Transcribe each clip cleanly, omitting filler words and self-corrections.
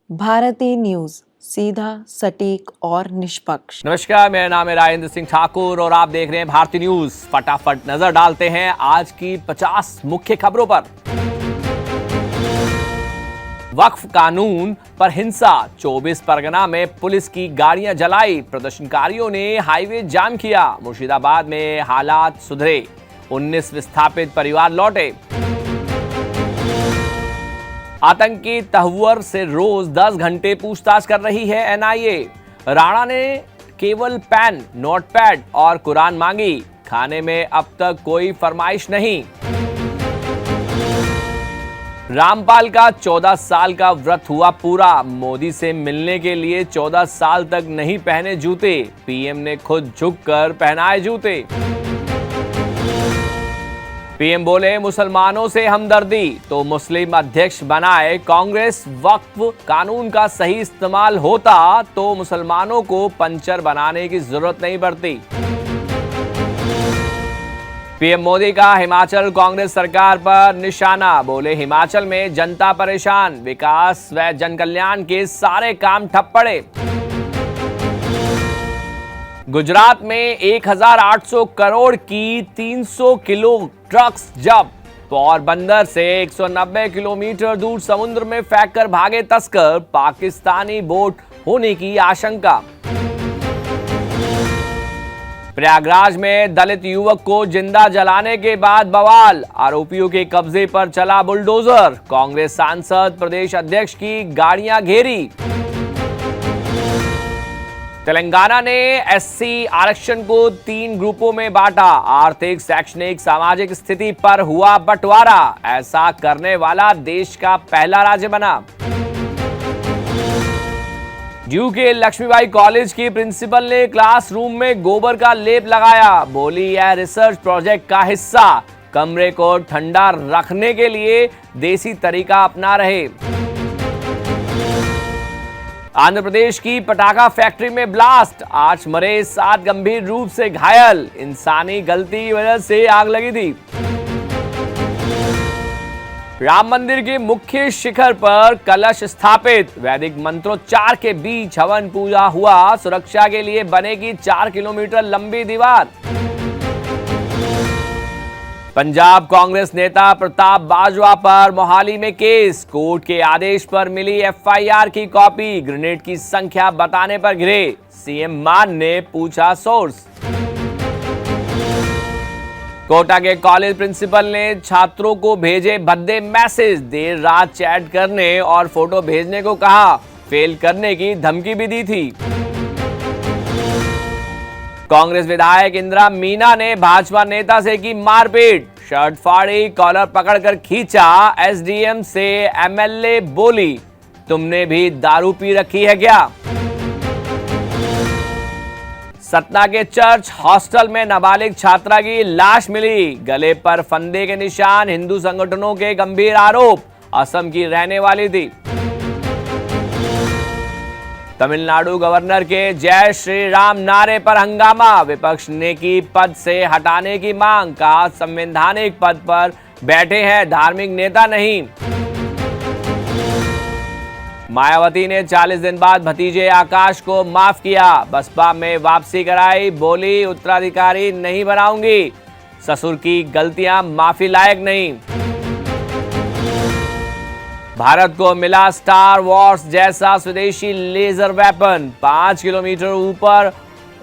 भारतीय न्यूज, सीधा, सटीक और निष्पक्ष। नमस्कार, मेरा नाम है राजेंद्र सिंह ठाकुर और आप देख रहे हैं भारतीय न्यूज। फटाफट नजर डालते हैं आज की 50 मुख्य खबरों पर। वक्फ कानून पर हिंसा, 24 परगना में पुलिस की गाड़ियां जलाई, प्रदर्शनकारियों ने हाईवे जाम किया। मुर्शिदाबाद में हालात सुधरे, 19 विस्थापित परिवार लौटे। आतंकी तहव्वुर से रोज 10 घंटे पूछताछ कर रही है एनआईए। राणा ने केवल पेन, नोटपैड और कुरान मांगी, खाने में अब तक कोई फरमाइश नहीं। रामपाल का 14 साल का व्रत हुआ पूरा, मोदी से मिलने के लिए 14 साल तक नहीं पहने जूते, पीएम ने खुद झुककर पहनाए जूते। पीएम बोले मुसलमानों से हमदर्दी तो मुस्लिम अध्यक्ष बनाए कांग्रेस। वक्फ कानून का सही इस्तेमाल होता तो मुसलमानों को पंचर बनाने की जरूरत नहीं पड़ती। पीएम मोदी का हिमाचल कांग्रेस सरकार पर निशाना, बोले हिमाचल में जनता परेशान, विकास व जनकल्याण के सारे काम ठप पड़े। गुजरात में 1800 करोड़ की 300 किलो ड्रग्स जब्त, पोरबंदर से 190 किलोमीटर दूर समुद्र में फेंककर भागे तस्कर, पाकिस्तानी बोट होने की आशंका। प्रयागराज में दलित युवक को जिंदा जलाने के बाद बवाल, आरोपियों के कब्जे पर चला बुलडोजर, कांग्रेस सांसद प्रदेश अध्यक्ष की गाड़ियां घेरी। तेलंगाना ने एससी आरक्षण को 3 ग्रुपों में बांटा, आर्थिक, शैक्षणिक, सामाजिक स्थिति पर हुआ बंटवारा, ऐसा करने वाला देश का पहला राज्य बना। ड्यू के लक्ष्मीबाई कॉलेज की प्रिंसिपल ने क्लासरूम में गोबर का लेप लगाया, बोली यह रिसर्च प्रोजेक्ट का हिस्सा, कमरे को ठंडा रखने के लिए देसी तरीका अपना रहे। आंध्र प्रदेश की पटाखा फैक्ट्री में ब्लास्ट, 8 मरे, 7 गंभीर रूप से घायल, इंसानी गलती की वजह से आग लगी थी। राम मंदिर के मुख्य शिखर पर कलश स्थापित, वैदिक मंत्रोच्चार के बीच हवन पूजा हुआ, सुरक्षा के लिए बनेगी 4 किलोमीटर लंबी दीवार। पंजाब कांग्रेस नेता प्रताप बाजवा पर मोहाली में केस, कोर्ट के आदेश पर मिली एफआईआर की कॉपी, ग्रेनेड की संख्या बताने पर घिरे, सीएम मान ने पूछा सोर्स। कोटा के कॉलेज प्रिंसिपल ने छात्रों को भेजे भद्दे मैसेज, देर रात चैट करने और फोटो भेजने को कहा, फेल करने की धमकी भी दी थी। कांग्रेस विधायक इंदिरा मीना ने भाजपा नेता से की मारपीट, शर्ट फाड़ी, कॉलर पकड़कर खींचा, एसडीएम से एमएलए बोली तुमने भी दारू पी रखी है क्या। सतना के चर्च हॉस्टल में नाबालिग छात्रा की लाश मिली, गले पर फंदे के निशान, हिंदू संगठनों के गंभीर आरोप, असम की रहने वाली थी। तमिलनाडु गवर्नर के जय श्री राम नारे पर हंगामा, विपक्ष ने की पद से हटाने की मांग, कहा संवैधानिक पद पर बैठे हैं, धार्मिक नेता नहीं। मायावती ने 40 दिन बाद भतीजे आकाश को माफ किया, बसपा में वापसी कराई, बोली उत्तराधिकारी नहीं बनाऊंगी, ससुर की गलतियां माफी लायक नहीं। भारत को मिला स्टार वॉर्स जैसा स्वदेशी लेजर वेपन, 5 किलोमीटर ऊपर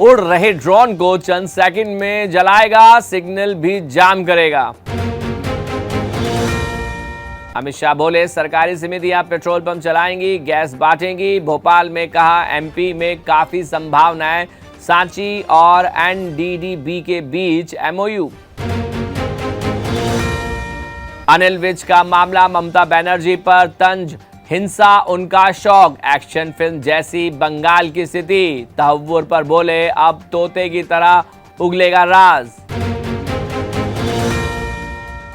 उड़ रहे ड्रोन को चंद सेकंड में जलाएगा, सिग्नल भी जाम करेगा। अमित शाह बोले सरकारी समितियां पेट्रोल पंप चलाएंगी, गैस बांटेंगी, भोपाल में कहा एमपी में काफी संभावनाएं, सांची और एनडीडीबी के बीच एमओयू। अनिल विज का मामला, ममता बनर्जी पर तंज, हिंसा उनका शौक, एक्शन फिल्म जैसी बंगाल की स्थिति, तहव्वुर पर बोले अब तोते की तरह उगलेगा राज।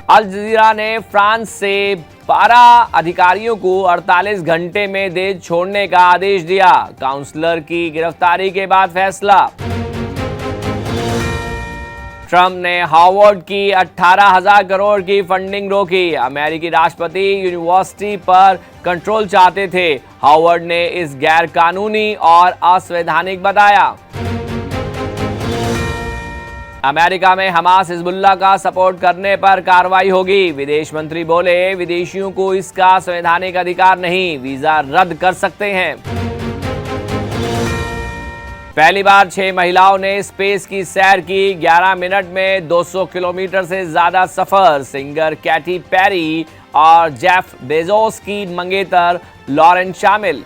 अल जजीरा ने फ्रांस से 12 अधिकारियों को 48 घंटे में देश छोड़ने का आदेश दिया, काउंसलर की गिरफ्तारी के बाद फैसला। ट्रंप ने हार्वर्ड की 18,000 करोड़ की फंडिंग रोकी। अमेरिकी राष्ट्रपति यूनिवर्सिटी पर कंट्रोल चाहते थे। हार्वर्ड ने इस गैर कानूनी और असंवैधानिक बताया। अमेरिका में हमास हिजबुल्लाह का सपोर्ट करने पर कार्रवाई होगी। विदेश मंत्री बोले, विदेशियों को इसका संवैधानिक अधिकार नहीं, वीजा रद्द कर सकते हैं। पहली बार 6 महिलाओं ने स्पेस की सैर की। 11 मिनट में 200 किलोमीटर से ज्यादा सफर। सिंगर कैटी पेरी और जेफ बेजोस की मंगेतर लॉरेन शामिल।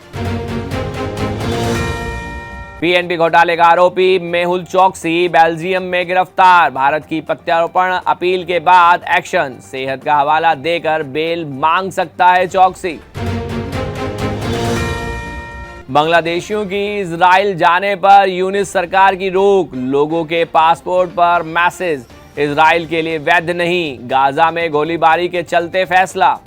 पीएनबी घोटाले का आरोपी मेहुल चोकसी बेल्जियम में गिरफ्तार। भारत की प्रत्यार्पण अपील के बाद एक्शन। सेहत का हवाला देकर बेल मांग सकता है चोकसी। बांग्लादेशियों की इजराइल जाने पर यूनिस सरकार की रोक। लोगों के पासपोर्ट पर मैसेज, इजराइल के लिए वैध नहीं। गाजा में गोलीबारी के चलते फैसला।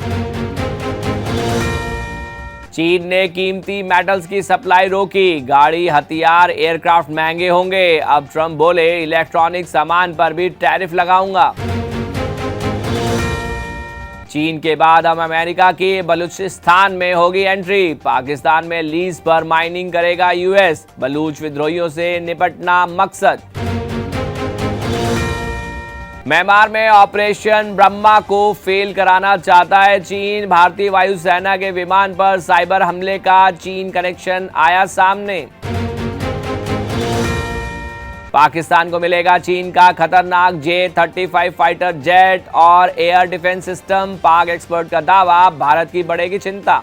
चीन ने कीमती मेटल्स की सप्लाई रोकी। गाड़ी, हथियार, एयरक्राफ्ट महंगे होंगे। अब ट्रंप बोले, इलेक्ट्रॉनिक सामान पर भी टैरिफ लगाऊंगा। चीन के बाद अब अमेरिका के बलूचिस्तान में होगी एंट्री। पाकिस्तान में लीज पर माइनिंग करेगा यूएस। बलूच विद्रोहियों से निपटना मकसद। म्यांमार में ऑपरेशन ब्रह्मा को फेल कराना चाहता है चीन। भारतीय वायुसेना के विमान पर साइबर हमले का चीन कनेक्शन आया सामने। पाकिस्तान को मिलेगा चीन का खतरनाक J-35 फाइटर जेट और एयर डिफेंस सिस्टम। पाक एक्सपर्ट का दावा, भारत की बढ़ेगी चिंता।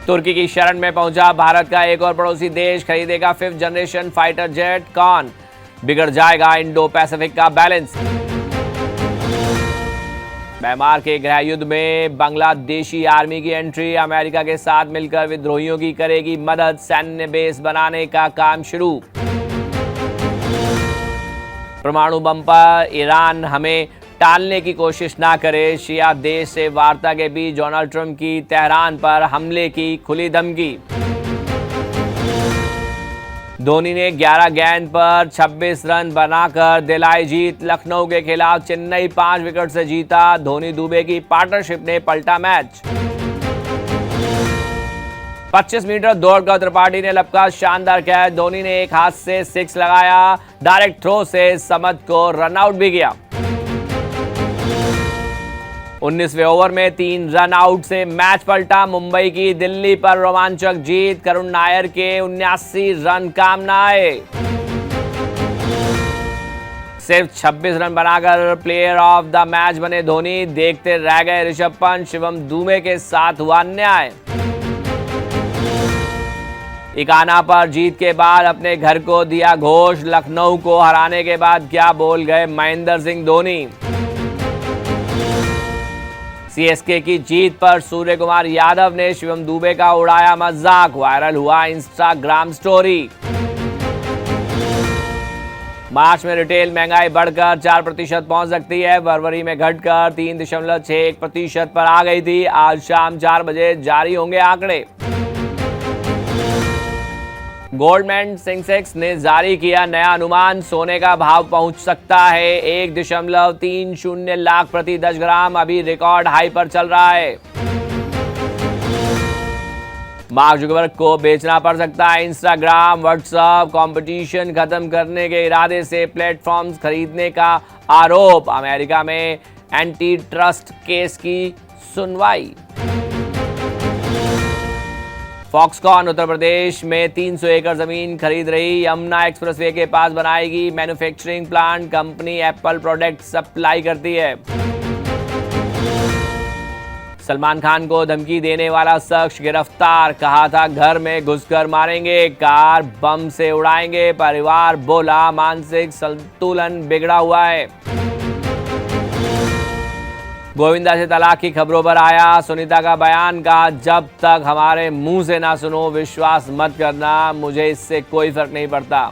तुर्की की शरण में पहुंचा भारत का एक और पड़ोसी देश। खरीदेगा 5th जनरेशन फाइटर जेट। कौन? बिगड़ जाएगा इंडो पैसिफिक का बैलेंस। म्यांमार के गृह युद्ध में बांग्लादेशी आर्मी की एंट्री। अमेरिका के साथ मिलकर विद्रोहियों की करेगी मदद। सैन्य बेस बनाने का काम शुरू। परमाणु बम पर ईरान हमें टालने की कोशिश ना करे। शिया देश से वार्ता के बीच डोनाल्ड ट्रंप की तेहरान पर हमले की खुली धमकी। धोनी ने 11 गेंद पर 26 रन बनाकर दिलाई जीत। लखनऊ के खिलाफ चेन्नई 5 विकेट से जीता। धोनी दुबे की पार्टनरशिप ने पलटा मैच। 25 मीटर दौड़ कर त्रिपाठी ने लपका शानदार कैच। धोनी ने एक हाथ से 6 लगाया। डायरेक्ट थ्रो से समद को रनआउट भी किया। 19वें ओवर में 3 रन आउट से मैच पलटा। मुंबई की दिल्ली पर रोमांचक जीत। करुण नायर के 79 रन काम न आए। सिर्फ 26 रन बनाकर प्लेयर ऑफ द मैच बने धोनी। देखते रह गए ऋषभ पंत। शिवम दुबे के साथ हुआ अन्याय। इकाना पर जीत के बाद अपने घर को दिया घोष। लखनऊ को हराने के बाद क्या बोल गए महेंद्र सिंह धोनी। सीएसके की जीत पर सूर्य कुमार यादव ने शिवम दुबे का उड़ाया मजाक। वायरल हुआ इंस्टाग्राम स्टोरी। मार्च में रिटेल महंगाई बढ़कर 4% पहुंच सकती है। फरवरी में घटकर 3.61% पर आ गई थी। आज शाम 4 बजे जारी होंगे आंकड़े। गोल्डमैन सेंसेक्स ने जारी किया नया अनुमान। सोने का भाव पहुंच सकता है 1.30 लाख प्रति 10 ग्राम। अभी रिकॉर्ड हाई पर चल रहा है। मार्क जुकरबर्ग को बेचना पड़ सकता है इंस्टाग्राम, व्हाट्सएप। कंपटीशन खत्म करने के इरादे से प्लेटफॉर्म्स खरीदने का आरोप। अमेरिका में एंटी ट्रस्ट केस की सुनवाई। फॉक्सकॉन उत्तर प्रदेश में 300 एकड़ जमीन खरीद रही। यमुना एक्सप्रेसवे के पास बनाएगी manufacturing plant. Company Apple product supply करती है। सलमान खान को धमकी देने वाला शख्स गिरफ्तार। कहा था घर में घुसकर मारेंगे, कार बम से उड़ाएंगे। परिवार बोला मानसिक संतुलन बिगड़ा हुआ है। गोविंदा से तलाक की खबरों पर आया सुनीता का बयान। कहा, जब तक हमारे मुंह से ना सुनो विश्वास मत करना। मुझे इससे कोई फर्क नहीं पड़ता।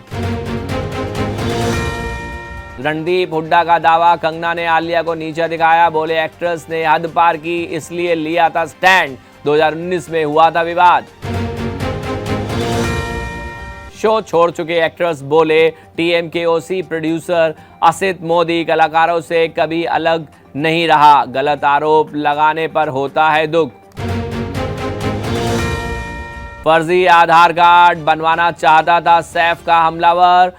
रणदीप हुड्डा का दावा, कंगना ने आलिया को नीचा दिखाया। बोले एक्ट्रेस ने हद पार की इसलिए लिया था स्टैंड। 2019 में हुआ था विवाद। शो छोड़ चुके एक्टर्स बोले टीएमकेओसी प्रोड्यूसर असित मोदी कलाकारों से कभी अलग नहीं रहा, गलत आरोप लगाने पर होता है दुख। फर्जी आधार कार्ड बनवाना चाहता था सैफ का हमलावर,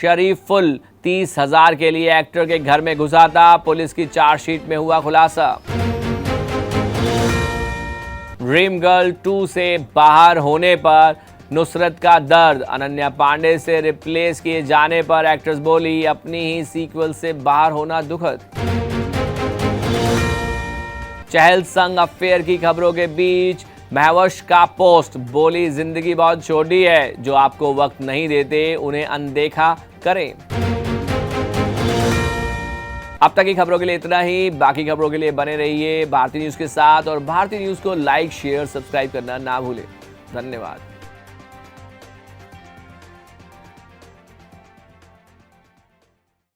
शरीफुल 30,000 के लिए एक्टर के घर में घुसा था, पुलिस की चार्जशीट में हुआ खुलासा। ड्रीम गर्ल 2 से बाहर होने पर नुसरत का दर्द, अनन्या पांडे से रिप्लेस किए जाने पर एक्ट्रेस बोली अपनी ही सीक्वल से बाहर होना दुखद। चहल संग अफेयर की खबरों के बीच महवश का पोस्ट, बोली जिंदगी बहुत छोटी है, जो आपको वक्त नहीं देते उन्हें अनदेखा करें। अब तक की खबरों के लिए इतना ही, बाकी खबरों के लिए बने रहिए भारतीय न्यूज के साथ और भारतीय न्यूज को लाइक शेयर सब्सक्राइब करना ना भूलें। धन्यवाद।